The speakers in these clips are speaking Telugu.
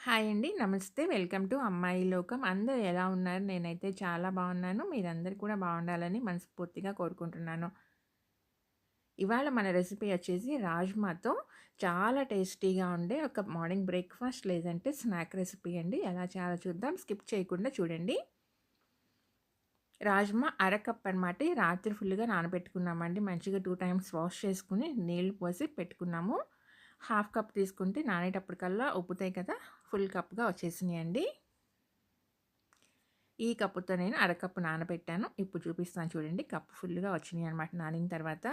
హాయ్ అండి. నమస్తే. వెల్కమ్ టు అమ్మాయి లోకం. అందరూ ఎలా ఉన్నారు? నేనైతే చాలా బాగున్నాను. మీరందరూ కూడా బాగుండాలని మనస్ఫూర్తిగా కోరుకుంటున్నాను. ఇవాళ మన రెసిపీ వచ్చేసి రాజ్మాతో చాలా టేస్టీగా ఉండే ఒక మార్నింగ్ బ్రేక్‌ఫాస్ట్ లేదంటే స్నాక్ రెసిపీ అండి. ఎలా చేయాలో చూద్దాం. స్కిప్ చేయకుండా చూడండి. రాజ్మా అరకప్ అనమాట. రాత్రి ఫుల్‌గా నానబెట్టుకున్నామండి. మంచిగా 2 టైమ్స్ వాష్ చేసుకొని నీళ్లు పోసి పెట్టుకున్నాము. హాఫ్ కప్ తీసుకుంటే నానేటప్పటికల్లా ఉబ్బుతాయి కదా! ఫుల్ కప్‌గా వచ్చేసినాయండి. ఈ కప్పుతో నేను అరకప్పు నానబెట్టాను. ఇప్పుడు చూపిస్తాను చూడండి. కప్పు ఫుల్‌గా వచ్చినాయన్నమాట నానిన తర్వాత.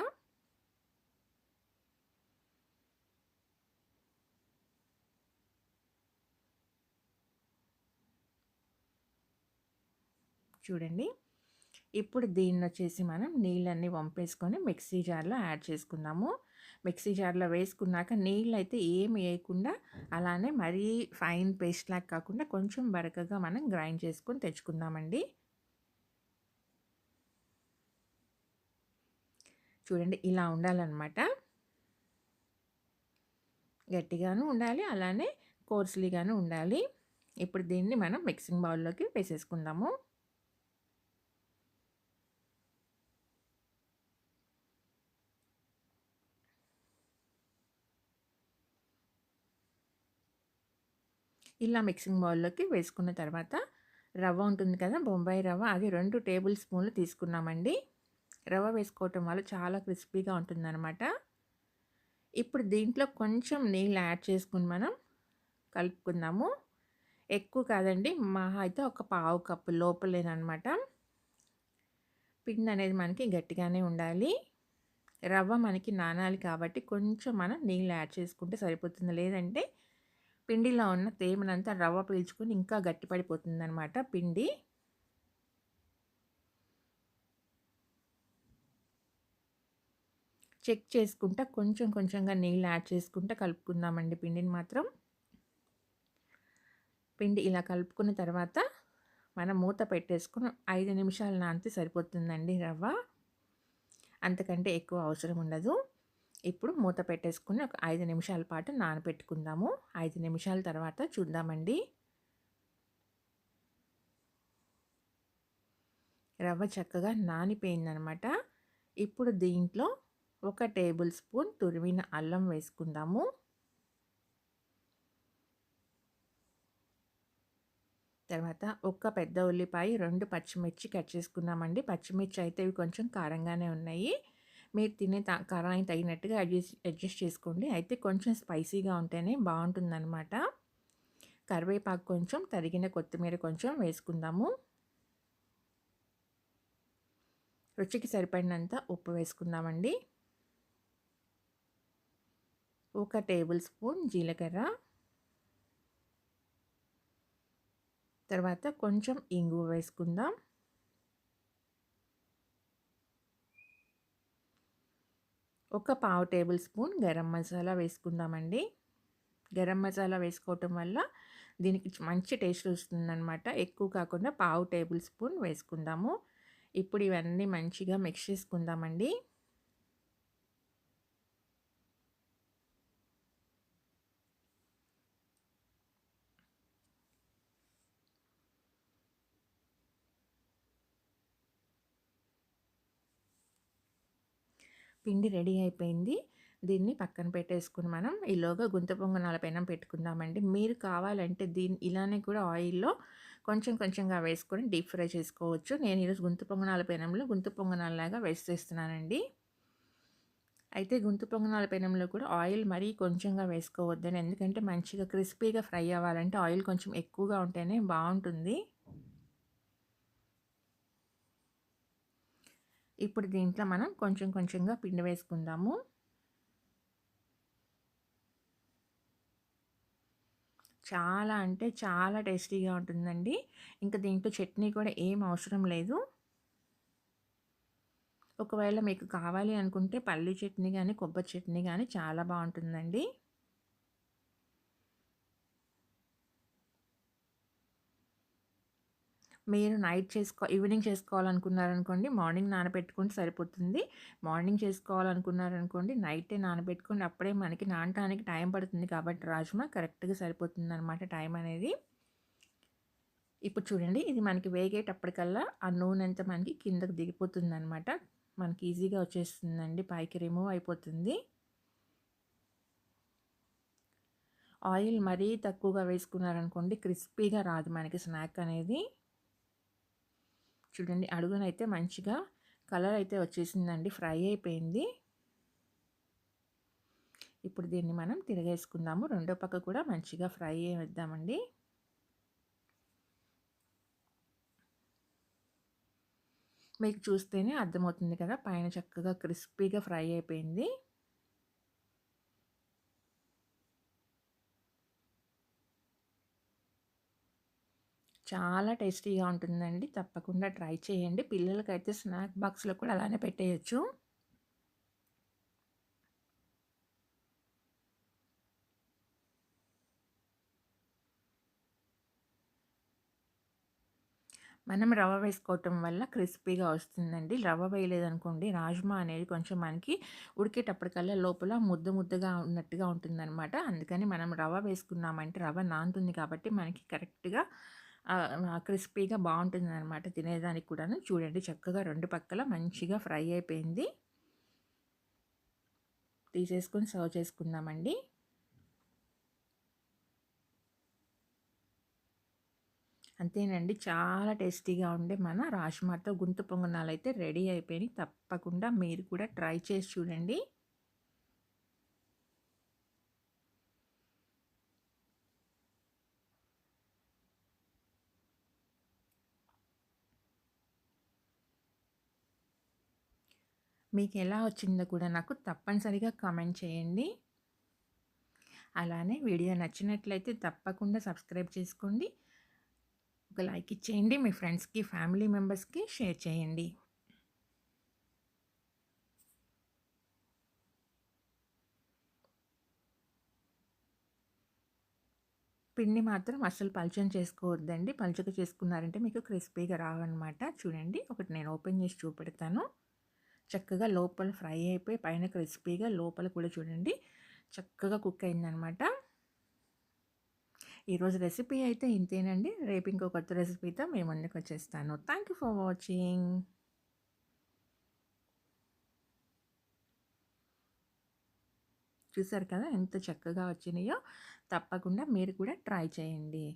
చూడండి. ఇప్పుడు దీన్నొచ్చేసి మనం నీళ్ళన్నీ వంపేసుకొని మిక్సీ జార్‌లో యాడ్ చేసుకుందాము. మిక్సీ జార్‌లో వేసుకున్నాక నీళ్ళైతే ఏమి ఏయకుండా అలానే మరీ ఫైన్ పేస్ట్‌లాగా కాకుండా కొంచెం బరకగా మనం గ్రైండ్ చేసుకొని తెచ్చుకుందామండి. చూడండి ఇలా ఉండాలనమాట. గట్టిగాను ఉండాలి. అలానే కోర్స్‌లీగాను ఉండాలి. ఇప్పుడు దీన్ని మనం మిక్సింగ్ బౌల్‌లోకి వేసేసుకుందాము. ఇలా మిక్సింగ్ బౌల్‌లోకి వేసుకున్న తర్వాత రవ్వ ఉంటుంది కదా! బొంబాయి రవ్వ అది 2 టేబుల్ స్పూన్లు తీసుకున్నామండి. రవ్వ వేసుకోవటం వల్ల చాలా క్రిస్పీగా ఉంటుందనమాట. ఇప్పుడు దీంట్లో కొంచెం నీళ్ళు యాడ్ చేసుకొని మనం కలుపుకుందాము. ఎక్కువ కాదండి. మహా అయితే ఒక పావు కప్పు లోపలేననమాట. పిండి అనేది మనకి గట్టిగానే ఉండాలి. రవ్వ మనకి నానాలి కాబట్టి కొంచెం మనం నీళ్ళు యాడ్ చేసుకుంటే సరిపోతుంది. లేదంటే పిండిలో ఉన్న తేమనంతా రవ్వ పీల్చుకొని ఇంకా గట్టిపడిపోతుందనమాట పిండి. చెక్ చేసుకుంటా కొంచెం కొంచెంగా నీళ్ళు యాడ్ చేసుకుంటా కలుపుకుందామండి పిండిని మాత్రం. పిండి ఇలా కలుపుకున్న తర్వాత మనం మూత పెట్టేసుకొని 5 నిమిషాలు నానితే సరిపోతుందండి రవ్వ. అంతకంటే ఎక్కువ అవసరం ఉండదు. ఇప్పుడు మూత పెట్టేసుకొని ఒక 5 నిమిషాల పాటు నానబెట్టుకుందాము. 5 నిమిషాల తర్వాత చూద్దామండి. రవ్వ చక్కగా నానిపోయిందనమాట. ఇప్పుడు దీంట్లో ఒక టేబుల్ స్పూన్ తురిమిన అల్లం వేసుకుందాము. తర్వాత ఒక్క పెద్ద ఉల్లిపాయ, 2 పచ్చిమిర్చి కట్ చేసుకున్నామండి. పచ్చిమిర్చి అయితే ఇవి కొంచెం కారంగానే ఉన్నాయి. మీరు తినే కారానికి తగినట్టుగా అడ్జస్ట్ చేసుకోండి. అయితే కొంచెం స్పైసీగా ఉంటేనే బావుంటుందనమాట. కరివేపాకు కొంచెం, తరిగిన కొత్తిమీర కొంచెం వేసుకుందాము. రుచికి సరిపడినంత ఉప్పు వేసుకుందామండి. ఒక టేబుల్ స్పూన్ జీలకర్ర, తర్వాత కొంచెం ఇంగువ వేసుకుందాం. ఒక పావు టేబుల్ స్పూన్ గరం మసాలా వేసుకుందామండి. గరం మసాలా వేసుకోవటం వల్ల దీనికి మంచి టేస్ట్ వస్తుందనమాట. ఎక్కువ కాకుండా పావు టేబుల్ స్పూన్ వేసుకుందాము. ఇప్పుడు ఇవన్నీ మంచిగా మిక్స్ చేసుకుందామండి. పిండి రెడీ అయిపోయింది. దీన్ని పక్కన పెట్టేసుకొని మనం ఈలోగా గుంత పొంగనాల పెనం పెట్టుకుందామండి. మీరు కావాలంటే ఇలానే కూడా ఆయిల్‌లో కొంచెం కొంచెంగా వేసుకొని డీప్ ఫ్రై చేసుకోవచ్చు. నేను ఈరోజు గుంత పొంగనాల పెనంలో గుంత పొంగనాల్లాగా వేసేస్తున్నానండి. అయితే గుంత పొంగనాల పెనంలో కూడా ఆయిల్ మరీ కొంచెంగా వేసుకోవద్దని. ఎందుకంటే మంచిగా క్రిస్పీగా ఫ్రై అవ్వాలంటే ఆయిల్ కొంచెం ఎక్కువగా ఉంటేనే బావుంటుంది. ఇప్పుడు దీంట్లో మనం కొంచెం కొంచెంగా పిండి వేసుకుందాము. చాలా అంటే చాలా టేస్టీగా ఉంటుందండి. ఇంకా దీంట్లో చట్నీ కూడా ఏం అవసరం లేదు. ఒకవేళ మీకు కావాలి అనుకుంటే పల్లీ చట్నీ గానీ, కొబ్బరి చట్నీ గానీ చాలా బావుంటుందండి. మీరు ఈవినింగ్ చేసుకోవాలనుకున్నారనుకోండి, మార్నింగ్ నానబెట్టుకుంటే సరిపోతుంది. మార్నింగ్ చేసుకోవాలనుకున్నారనుకోండి, నైటే నానబెట్టుకోండి. అప్పుడే మనకి నానటానికి టైం పడుతుంది కాబట్టి రాజ్మా కరెక్ట్‌గా సరిపోతుందనమాట టైం అనేది. ఇప్పుడు చూడండి, ఇది మనకి వేగేటప్పటికల్లా ఆ నూనెంతా మనకి కిందకి దిగిపోతుందనమాట. మనకి ఈజీగా వచ్చేస్తుందండి, పైకి రిమూవ్ అయిపోతుంది. ఆయిల్ మరీ తక్కువగా వేసుకున్నారనుకోండి, క్రిస్పీగా రాదు మనకి స్నాక్ అనేది. చూడండి, అడుగునైతే మంచిగా కలర్ అయితే వచ్చేసిందండి, ఫ్రై అయిపోయింది. ఇప్పుడు దీన్ని మనం తిరగేసుకుందాము. రెండో పక్క కూడా మంచిగా ఫ్రై చేద్దామండి. మీకు చూస్తేనే అర్థమవుతుంది కదా, పైన చక్కగా క్రిస్పీగా ఫ్రై అయిపోయింది. చాలా టేస్టీగా ఉంటుందండి. తప్పకుండా ట్రై చేయండి. పిల్లలకైతే స్నాక్ బాక్స్‌లో కూడా అలానే పెట్టేయొచ్చు. మనం రవ్వ వేసుకోవటం వల్ల క్రిస్పీగా వస్తుందండి. రవ్వ వేయలేదనుకోండి, రాజ్మా అనేది కొంచెం మనకి ఉడికేటప్పటికల్లా లోపల ముద్దగా ఉన్నట్టుగా ఉంటుందనమాట. అందుకని మనం రవ్వ వేసుకున్నామంటే రవ్వ నానుతుంది కాబట్టి మనకి కరెక్ట్‌గా క్రిస్పీగా బావుంటుందనమాట తినేదానికి కూడాను. చూడండి, చక్కగా 2 పక్కల మంచిగా ఫ్రై అయిపోయింది. తీసేసుకొని సర్వ్ చేసుకుందామండి. అంతేనండి, చాలా టేస్టీగా ఉండే మన రాజ్మాతో గుంత పొంగనాలైతే రెడీ అయిపోయినాయి. తప్పకుండా మీరు కూడా ట్రై చేసి చూడండి. మీకెలా వచ్చిందో కూడా నాకు తప్పనిసరిగా కామెంట్ చేయండి. అలానే వీడియో నచ్చినట్లయితే తప్పకుండా సబ్స్క్రైబ్ చేసుకోండి. ఒక లైక్ ఇచ్చేయండి. మీ ఫ్రెండ్స్‌కి, ఫ్యామిలీ మెంబర్స్‌కి షేర్ చేయండి. పిండి మాత్రం అస్సలు పలుచని చేసుకోవద్దండి. పలుచగా చేసుకున్నారంటే మీకు క్రిస్పీగా రావన్నమాట. చూడండి, ఒకటి నేను ఓపెన్ చేసి చూపెడతాను. చక్కగా లోపల ఫ్రై అయిపోయి పైన క్రిస్పీగా, లోపల కూడా చూడండి చక్కగా కుక్ అయిందనమాట. ఈరోజు రెసిపీ అయితే ఇంతేనండి. రేపు ఇంకో కొత్త రెసిపీతో మీ ముందుకు వచ్చేస్తాను. Thank you for watching. చూసారు కదా ఎంత చక్కగా వచ్చినాయో. తప్పకుండా మీరు కూడా ట్రై చేయండి.